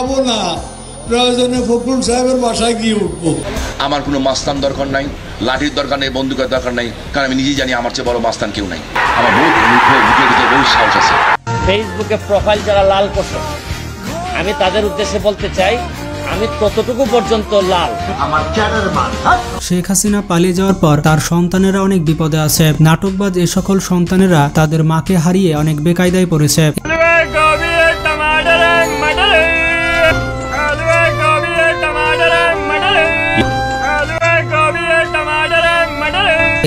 যাবো না, প্রয়োজনে ফখরুল সাহেবের বাসায় গিয়ে উঠবো। আমার কোনো মাস্তান দরকার নাই, লাঠির দরকার নেই, বন্দুকের দরকার নাই, কারণ আমি নিজেই জানি আমার চেয়ে বড় মাস্তান কেউ নাই। আমার বহুত বুকের ভিতরে বহুত সাহস আছে। ফেসবুকে প্রোফাইল যারা লাল করছে, আমি তাদের উদ্দেশ্যে বলতে চাই, আমি ততটুকু পর্যন্ত লাল। শেখ হাসিনা পালিয়ে যাওয়ার পর তার সন্তানেরা অনেক বিপদে আছে। নাটকবাজ এ সকল সন্তানেরা তাদের মাকে হারিয়ে অনেক বেকায়দায় পড়েছে।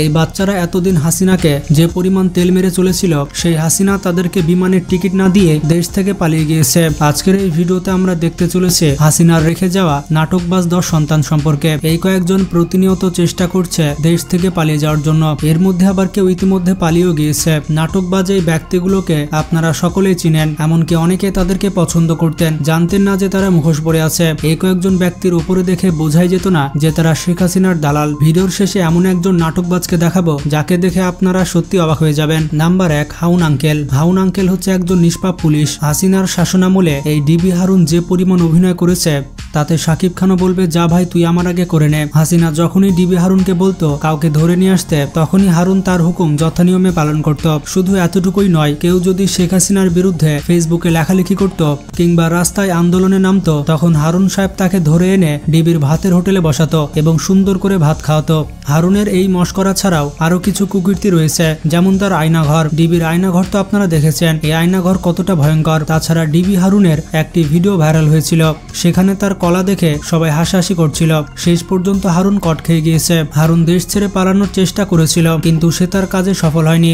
এই বাচ্চারা এতদিন হাসিনাকে যে পরিমাণ তেল মেরে চলেছিল, সেই হাসিনা তাদেরকে বিমানের টিকিট না দিয়ে দেশ থেকে পালিয়ে গিয়েছে। আজকের এই ভিডিওতে আমরা দেখতে চলেছি হাসিনার রেখে যাওয়া নাটকবাজ 10 সন্তান সম্পর্কে। এই কয়েকজন প্রতিনিয়ত চেষ্টা করছে দেশ থেকে পালিয়ে যাওয়ার জন্য, এর মধ্যে আবার কেউ ইতিমধ্যে পালিয়েও গিয়েছে। নাটকবাজ এই ব্যক্তিগুলোকে আপনারা সকলেই চিনেন, এমনকি অনেকে তাদেরকে পছন্দ করতেন, জানতেন না যে তারা মুখোশ পরে আছে। এই কয়েকজন ব্যক্তির উপরে দেখে বোঝাই যেত না যে তারা শেখ হাসিনার দালাল। ভিডিওর শেষে এমন একজন নাটকবাজ দেখাবো যাকে দেখে আপনারা সত্যি অবাক হয়ে যাবেন। Number 1, Haun uncle. Haun uncle হচ্ছে একজন নিষ্পাপ পুলিশ। হাসিনার শাসনামলে এই ডিবি হারুন যে পরিমাণ অভিনয় করেছে তাতে শাকিব খানও বলবে, যা ভাই তুই আমার আগে করে নে। হাসিনা যখনই ডিবি হারুনকে বলতো কাউকে ধরে নিয়ে আসতে, তখনই হারুন তার হুকুম যথানিয়মে পালন করত। শুধু এতটুকুই নয়, কেউ যদি শেখ হাসিনার বিরুদ্ধে ফেসবুকে লেখালেখি করত কিংবা রাস্তায় আন্দোলনে নামতো, তখন হারুন সাহেব তাকে ধরে এনে ডিবির ভাতের হোটেলে বসাতো এবং সুন্দর করে ভাত খাওয়াতো। হারুনের এই মশকরা ছাড়াও আরো কিছু কুকীর্তি রয়েছে, যেমন তার আয়নাঘর। ডিবির আয়নাঘর তো আপনারা দেখেছেন, এই আয়নাঘর কতটা ভয়ঙ্কর। তাছাড়া ডিবি হারুনের একটি ভিডিও ভাইরাল হয়েছিল, সেখানে তার কলা দেখে সবাই হাসাহাসি করছিল। শেষ পর্যন্ত হারুন কট খেয়ে গিয়েছে। হারুন দেশ ছেড়ে পালানোর চেষ্টা করেছিল, কিন্তু সে তার কাজে সফল হয়নি।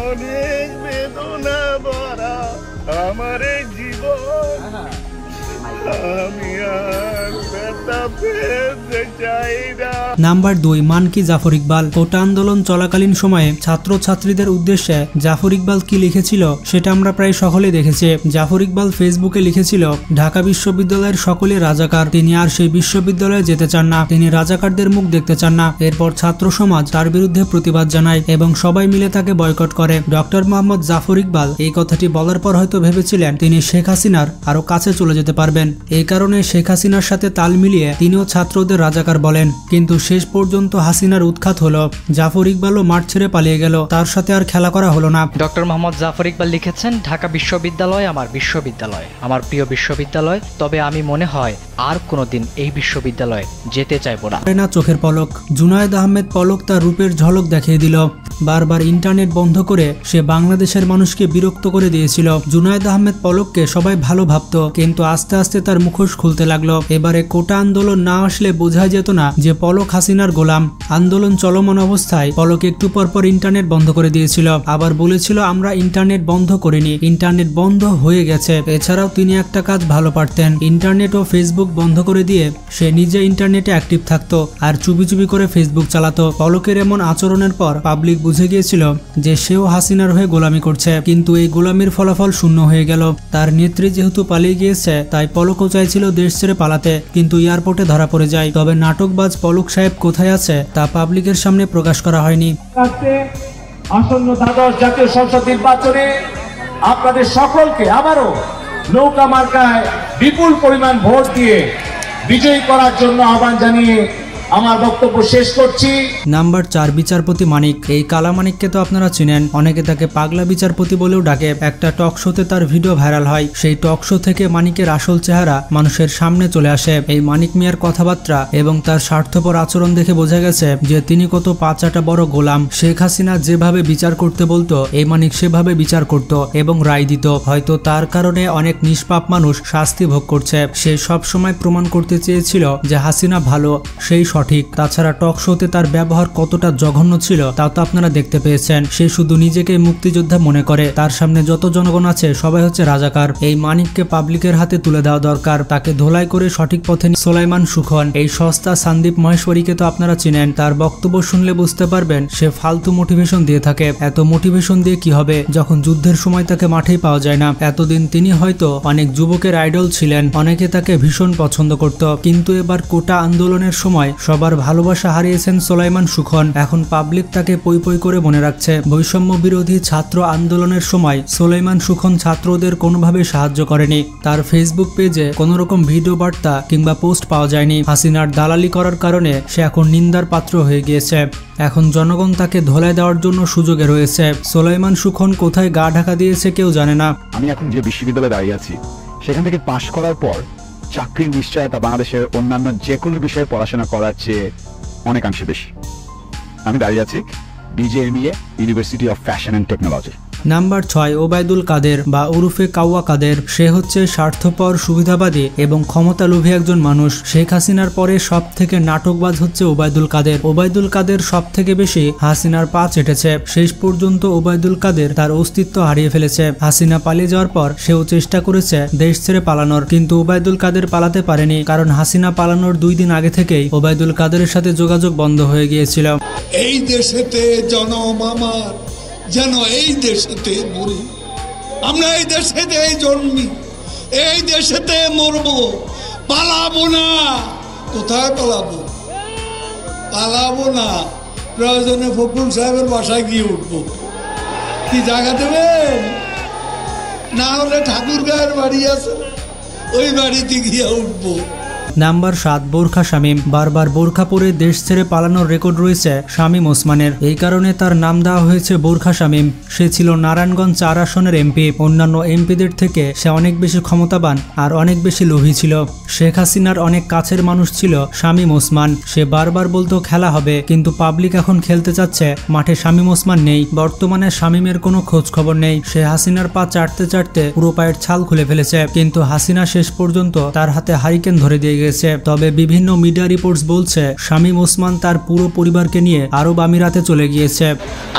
অনেক বেদনা ভরা আমার জীবন, আমি আর ব্যথা পেতে চাই না। Number 2, monkey Zafar Iqbal. Quota আন্দোলন চলাকালীন সময়ে ছাত্রছাত্রীদের উদ্দেশ্যে জাফর ইকবাল কি লিখেছিল সেটা আমরা প্রায় সকলে দেখেছি। জাফর ইকবাল ফেসবুকে লিখেছিল, ঢাকা বিশ্ববিদ্যালয়ের সকলে রাজাকার, তিনি আর সেই বিশ্ববিদ্যালয়ে যেতে চান না, তিনি রাজাকারদের মুখ দেখতে চান না। এরপর ছাত্র সমাজ তার বিরুদ্ধে প্রতিবাদ জানায় এবং সবাই মিলে তাকে বয়কট করে। ডক্টর মোহাম্মদ জাফর ইকবাল এই কথাটি বলার পর হয়তো ভেবেছিলেন তিনি শেখ হাসিনার আরো কাছে চলে যেতে পারবেন, এই কারণে শেখ হাসিনার সাথে তাল মিলিয়ে তিনিও ছাত্রদের রাজাকার বলেন। কিন্তু শেষ পর্যন্ত হাসিনার উৎখাত হলো, জাফর ইকবালও মাঠ ছেড়ে পালিয়ে গেল, তার সাথে আর খেলা করা হলো না। ডক্টর মোহাম্মদ জাফর ইকবাল লিখেছেন, ঢাকা বিশ্ববিদ্যালয় আমার বিশ্ববিদ্যালয়, আমার প্রিয় বিশ্ববিদ্যালয়, তবে আমি মনে হয় আর কোনোদিন এই বিশ্ববিদ্যালয়ে যেতে চাইব না। চোখের পলক। জুনায়েদ আহমেদ পলক তার রূপের ঝলক দেখিয়ে দিল। বারবার ইন্টারনেট বন্ধ করে সে বাংলাদেশের মানুষকে বিরক্ত করে দিয়েছিল। জুনায়েদ আহমেদ পলককে সবাই ভালো ভাবত, কিন্তু আস্তে আস্তে তার মুখোশ খুলতে লাগলো। এবারে কোটা আন্দোলন না আসলে বোঝা যেত না যে পলক হাসিনার গোলাম। আন্দোলন চলমান অবস্থায় পলক একটু পরপর ইন্টারনেট বন্ধ করে দিয়েছিল, আবার বলেছিল আমরা ইন্টারনেট বন্ধ করিনি, ইন্টারনেট বন্ধ হয়ে গেছে। এছাড়াও তিনি একটা কাজ ভালো পারতেন, ইন্টারনেট ও ফেসবুক বন্ধ করে দিয়ে সে নিজে ইন্টারনেটে অ্যাক্টিভ থাকতো আর চুপি চুপি করে ফেসবুক চালাতো। পলকের এমন আচরণের পর পাবলিক বুঝে গিয়েছিল যে সেও হাসিনার হয়ে গোলামি করছে, কিন্তু এই গোলামির ফলাফল শূন্য হয়ে গেল। তার নেত্রী যেহেতু পালিয়ে গিয়েছে, তাই পলকও চাইছিল দেশ ছেড়ে পালাতে, কিন্তু এয়ারপোর্টে ধরা পড়ে যায়। তবে নাটকবাজ পলক সাহেব কোথায় আছে তা পাবলিকের সামনে প্রকাশ করা হয়নি। আসন্ন দ্বাদশ জাতীয় সংসদ নির্বাচনে আপনাদের সকলকে আবারও নৌকা মার্কায় বিপুল পরিমাণ ভোট দিয়ে বিজয়ী করার জন্য আহ্বান জানিয়ে আমার বক্তব্য শেষ করছি। নাম্বার 4, বিচারপতি মানিক। এই কালা মানিককে তো আপনারা চিনেন, অনেকে তাকে পাগলা বিচারপতি বলেও ডাকে। একটা টক শোতে তার ভিডিও ভাইরাল হয়, সেই টক শো থেকে মানিকের আসল চেহারা মানুষের সামনে চলে আসে। এই মানিক মিয়ার কথাবার্তা এবং তার স্বার্থপর আচরণ দেখে বোঝা গেছে যে তিনি কত পাঁচাটা বড় গোলাম। শেখ হাসিনা যেভাবে বিচার করতে বলতো, এই মানিক সেভাবে বিচার করত এবং রায় দিত। হয়তো তার কারণে অনেক নিষ্পাপ মানুষ শাস্তি ভোগ করছে। সে সব সময় প্রমাণ করতে চেয়েছিল যে হাসিনা ভালো, সেই সঠিক। তাছাড়া টক শোতে তার ব্যবহার কতটা জঘন্য ছিল তা তো আপনারা দেখতে পেয়েছেন। সে শুধু নিজেকে মুক্তিযোদ্ধা মনে করে, তার সামনে যত জনগণ আছে সবাই হচ্ছে রাজাকার। এই মানিককে পাবলিকের হাতে তুলে দেওয়া দরকার, তাকে ধোলাই করে সঠিক পথে। সোলাইমান সুখন। এই সস্তা সন্দীপ মহেশ্বরীকে তো আপনারা চিনেন, তার বক্তব্য শুনলে বুঝতে পারবেন সে ফালতু মোটিভেশন দিয়ে থাকে। এত মোটিভেশন দিয়ে কি হবে যখন যুদ্ধের সময় তাকে মাঠেই পাওয়া যায় না। এতদিন তিনি হয়তো অনেক যুবকের আইডল ছিলেন, অনেকে তাকে ভীষণ পছন্দ করত, কিন্তু এবার কোটা আন্দোলনের সময় সবার ভালোবাসা হারিয়েছেন সোলাইমান সুখন। এখন পাবলিক তাকে পই পই করে মনে রাখছে। বৈষম্য বিরোধী ছাত্র আন্দোলনের সময় সোলাইমান সুখন ছাত্রদের কোনোভাবে সাহায্য করেনি। তার ফেসবুক পেজে কোনো রকম ভিডিও বার্তা কিংবা পোস্ট পাওয়া যায়নি। হাসিনার দালালি করার কারণে সে এখন নিন্দার পাত্র হয়ে গিয়েছে। এখন জনগণ তাকে ধোলাই দেওয়ার জন্য সুযোগে রয়েছে। সোলাইমান সুখন কোথায় গা ঢাকা দিয়েছে কেউ জানে না। আমি এখন যে বিশ্ববিদ্যালয়ে দাঁড়িয়ে আছি সেখান থেকে পাশ করার পর চাকরির নিশ্চয়তা বাংলাদেশের অন্যান্য যে কোনো বিষয়ে পড়াশোনা করার চেয়ে অনেকাংশে বেশি। আমি দাঁড়িয়ে আছি BJMEA, university of fashion and technology. Number 6 Obaidul Quader বা উরুফে কাওয়া কাদের। সে হচ্ছে স্বার্থপর, সুবিধাবাদী এবং ক্ষমতালোভী একজন মানুষ। শেখ হাসিনার পরে সব থেকে নাটকবাজ হচ্ছে ওবায়দুল কাদের। ওবায়দুল কাদের সব থেকে বেশি হাসিনার পা চেটেছে। শেষ পর্যন্ত ওবায়দুল কাদের তার অস্তিত্ব হারিয়ে ফেলেছে। হাসিনা পালিয়ে যাওয়ার পর সেও চেষ্টা করেছে দেশ ছেড়ে পালানোর, কিন্তু ওবায়দুল কাদের পালাতে পারেনি, কারণ হাসিনা পালানোর 2 দিন আগে থেকেই ওবায়দুল কাদেরের সাথে যোগাযোগ বন্ধ হয়ে গিয়েছিল। এই দেশেতে জনম আমার যেন এই দেশেতে মরি, আমরা এই দেশেতে জন্মি, এই দেশেতে মরব, পালাবো না। কোথায় পালাবো? পালাবো না, প্রয়োজনে ফখরুল সাহেবের বাসায় গিয়ে উঠবো। কি জায়গা দেবেন? না হলে ঠাকুরগাঁয়ের বাড়ি আছে, ওই বাড়িতে গিয়ে উঠবো। নাম্বার 7 বোরখা শামীম। বারবার বোরখা পরে দেশ ছেড়ে পালানোর রেকর্ড রয়েছে শামীম ওসমানের। এই কারণে তার নাম দেওয়া হয়েছে বোরখা শামীম। সে ছিল নারায়ণগঞ্জ 4 আসনের এমপি। অন্যান্য এমপিদের থেকে সে অনেক বেশি ক্ষমতাবান আর অনেক বেশি লোভী ছিল। শেখ হাসিনার অনেক কাছের মানুষ ছিল শামীম ওসমান। সে বারবার বলতো খেলা হবে, কিন্তু পাবলিক এখন খেলতে চাচ্ছে, মাঠে শামীম ওসমান নেই। বর্তমানে শামীমের কোনো খোঁজ খবর নেই। সে হাসিনার পা চাটতে চাটতে পুরো পায়ের ছাল খুলে ফেলেছে, কিন্তু হাসিনা শেষ পর্যন্ত তার হাতে হারিকেন ধরে দিয়ে গেছে। তবে বিভিন্ন মিডিয়া রিপোর্টস বলছে শামীম ওসমান তার পুরো পরিবারকে নিয়ে আরব আমিরাতে চলে গিয়েছে।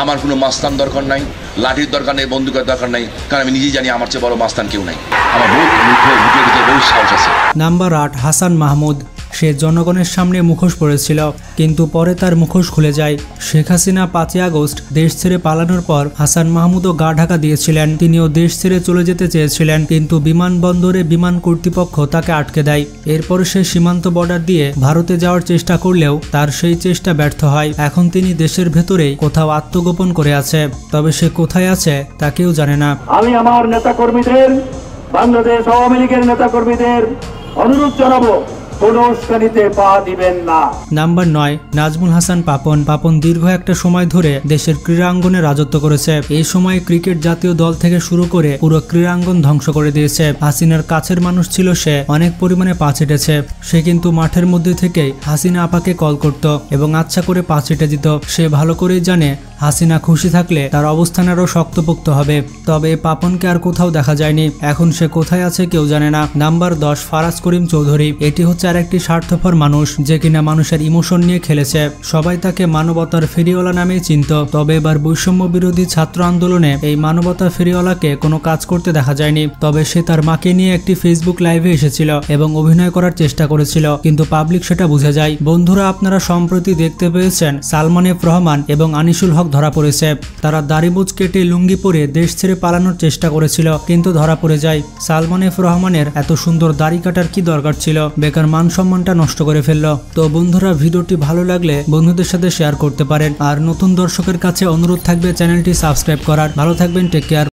আমার কোনো মাস্তান দরকার নাই, লাঠির দরকার নেই, বন্দুকের দরকার নাই, কারণ আমি নিজেই জানি আমার চেয়ে বড় মাস্তান কেউ নাই। আমার বুকের ভিতরে বহু সাহস আছে। নাম্বার 8 হাসান মাহমুদ। সে জনগণের সামনে মুখোশ পরেছিল, কিন্তু পরে তার মুখোশ খুলে যায়। শেখ হাসিনা 5 আগস্ট দেশ ছেড়ে পালানোর পর হাসান মাহমুদও গা ঢাকা দিয়েছিলেন। তিনিও দেশ ছেড়ে চলে যেতে চেয়েছিলেন, কিন্তু বিমানবন্দরে বিমান কর্তৃপক্ষ তাকে আটকে দেয়। এরপর সে সীমান্ত বর্ডার দিয়ে ভারতে যাওয়ার চেষ্টা করলেও তার সেই চেষ্টা ব্যর্থ হয়। এখন তিনি দেশের ভেতরেই কোথাও আত্মগোপন করে আছে, তবে সে কোথায় আছে তা কেউ জানে না। আমি আমার নেতাকর্মীদের, বাংলাদেশ আওয়ামী লীগের নেতাকর্মীদের অনুরোধ জানাবো, কোনো উস্কানিতে পা দিবেন না। নাম্বার 9 নাজমুল হাসান পাপন। পাপন দীর্ঘ একটা সময় ধরে দেশের ক্রীড়াঙ্গনে রাজত্ব করেছে। এই সময় ক্রিকেট জাতীয় দল থেকে শুরু করে পুরো ক্রীড়াঙ্গন ধ্বংস করে দিয়েছে। হাসিনার কাছের মানুষ ছিল সে, অনেক পরিমাণে পা ছেটেছে। সে কিন্তু মাঠের মধ্যে থেকেই হাসিনা আপাকে কল করত এবং আচ্ছা করে পা ছেটে দিত। সে ভালো করেই জানে হাসিনা খুশি থাকলে তার অবস্থান আরও শক্তপোক্ত হবে। তবে পাপনকে আর কোথাও দেখা যায়নি। এখন সে কোথায় আছে কেউ জানে না। নাম্বার 10 ফারাজ করিম চৌধুরী। এটি হচ্ছে আরেকটি স্বার্থপর মানুষ যে কিনা মানুষের ইমোশন নিয়ে খেলেছে। সবাই তাকে মানবতার ফেরিওয়ালা নামে চিনত। তবে এবার বৈষম্য বিরোধী ছাত্র আন্দোলনে এই মানবতার ফেরিওয়ালাকে কোনো কাজ করতে দেখা যায়নি। তবে সে তার মাকে নিয়ে একটি ফেসবুক লাইভে এসেছিল এবং অভিনয় করার চেষ্টা করেছিল, কিন্তু পাবলিক সেটা বুঝে যায়। বন্ধুরা, আপনারা সম্প্রতি দেখতে পেয়েছেন সালমান এফ রহমান এবং আনিসুল হক ধরা পড়েছে। তারা দাড়িবুজ কেটে লুঙ্গি পরে দেশ ছেড়ে পালানোর চেষ্টা করেছিল, কিন্তু ধরা পড়ে যায়। সালমান এফ রহমানের এত সুন্দর দাড়ি কাটার কি দরকার ছিল? বেকার মান সম্মানটা নষ্ট করে ফেললো। তো বন্ধুরা, ভিডিওটি ভালো লাগলে বন্ধুদের সাথে শেয়ার করতে পারেন। আর নতুন দর্শকের কাছে অনুরোধ থাকবে চ্যানেলটি সাবস্ক্রাইব করার। ভালো থাকবেন, টেক কেয়ার।